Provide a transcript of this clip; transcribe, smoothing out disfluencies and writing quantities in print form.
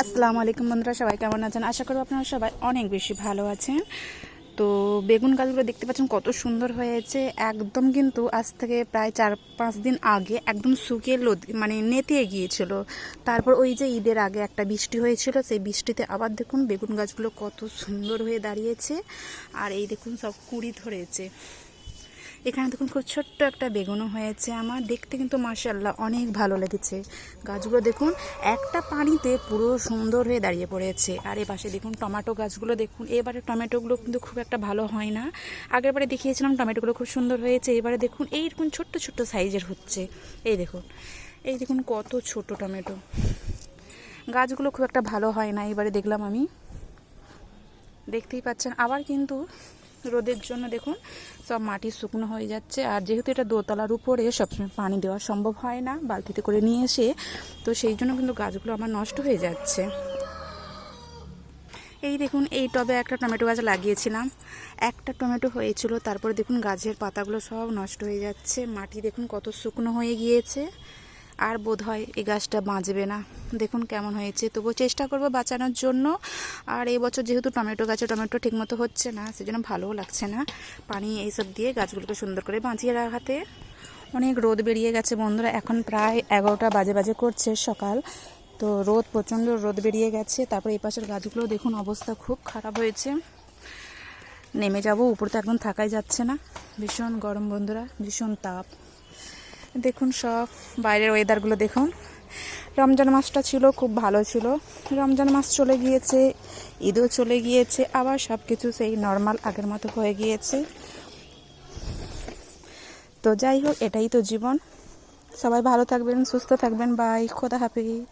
আসসালামু আলাইকুম বন্ধুরা, সবাই কেমন আছেন? আশা করি আপনারা সবাই অনেক বেশি ভালো আছেন। তো বেগুন গাছগুলো দেখতে পাচ্ছেন কত সুন্দর হয়েছে। একদম কিন্তু আজ থেকে প্রায় 4-5 দিন আগে একদম শুকিয়ে মানে নেতিয়ে গিয়েছিল। তারপর ওই যে ঈদের আগে একটা বৃষ্টি হয়েছিল, সেই বৃষ্টিতে আবার দেখুন বেগুন গাছগুলো কত সুন্দর হয়ে দাঁড়িয়েছে। আর এই দেখুন সব কুঁড়ি ধরেছে। এখানে দেখুন খুব ছোট্ট একটা বেগুনও হয়েছে। আমার দেখতে কিন্তু মাশাআল্লাহ অনেক ভালো লেগেছে। গাছগুলো দেখুন একটা পানিতে পুরো সুন্দর হয়ে দাঁড়িয়ে পড়েছে। আর এ পাশে দেখুন টমেটো গাছগুলো দেখুন। এবারে টমেটোগুলো কিন্তু খুব একটা ভালো হয় না। আগের বারে দেখিয়েছিলাম টমেটোগুলো খুব সুন্দর হয়েছে। এবারে দেখুন এইরকম ছোট্ট ছোট্ট সাইজের হচ্ছে। এই দেখুন কত ছোট টমেটো। গাছগুলো খুব একটা ভালো হয় না। এবারে দেখলাম আমি, দেখতেই পাচ্ছেন। আবার কিন্তু রোদের জন্য দেখুন সব মাটি শুকনো হয়ে যাচ্ছে। আর যেহেতু এটা দোতলার উপরে সবসময় পানি দেওয়া সম্ভব হয় না বালতিতে করে নিয়ে এসে, তো সেই জন্য কিন্তু গাছগুলো আমার নষ্ট হয়ে যাচ্ছে। এই দেখুন এই টবে একটা টমেটো গাছ লাগিয়েছিলাম, একটা টমেটো হয়েছিল। তারপরে দেখুন গাছের পাতাগুলো সব নষ্ট হয়ে যাচ্ছে। মাটি দেখুন কত শুকনো হয়ে গিয়েছে। আর বোধ হয় এই গাছটা বাঁচবে না। দেখুন কেমন হয়েছে। তবুও চেষ্টা করব বাঁচানোর জন্য। আর এই বছর যেহেতু টমেটো গাছে টমেটো ঠিকমতো হচ্ছে না, সেজন্য ভালোও লাগছে না পানি এইসব দিয়ে গাছগুলোকে সুন্দর করে বাঁচিয়ে রাখাতে। অনেক রোদ বেরিয়ে গেছে বন্ধুরা, এখন প্রায় 11টা বাজে করছে সকাল। তো রোদ, প্রচণ্ড রোদ বেরিয়ে গেছে। তারপরে এই পাশের গাছগুলো দেখুন অবস্থা খুব খারাপ হয়েছে। নেমে যাব, উপরে তো একদম থাকাই যাচ্ছে না। ভীষণ গরম বন্ধুরা, ভীষণ তাপ। দেখুন সব বাইরের ওয়েদারগুলো দেখুন। রমজান মাসটা ছিল খুব ভালো ছিল। রমজান মাস চলে গিয়েছে, ঈদও চলে গিয়েছে, আবার সব কিছু সেই নর্মাল আগের মতো হয়ে গিয়েছে। তো যাই হোক, এটাই তো জীবন। সবাই ভালো থাকবেন, সুস্থ থাকবেন। বাই, খোদা হাফেজ।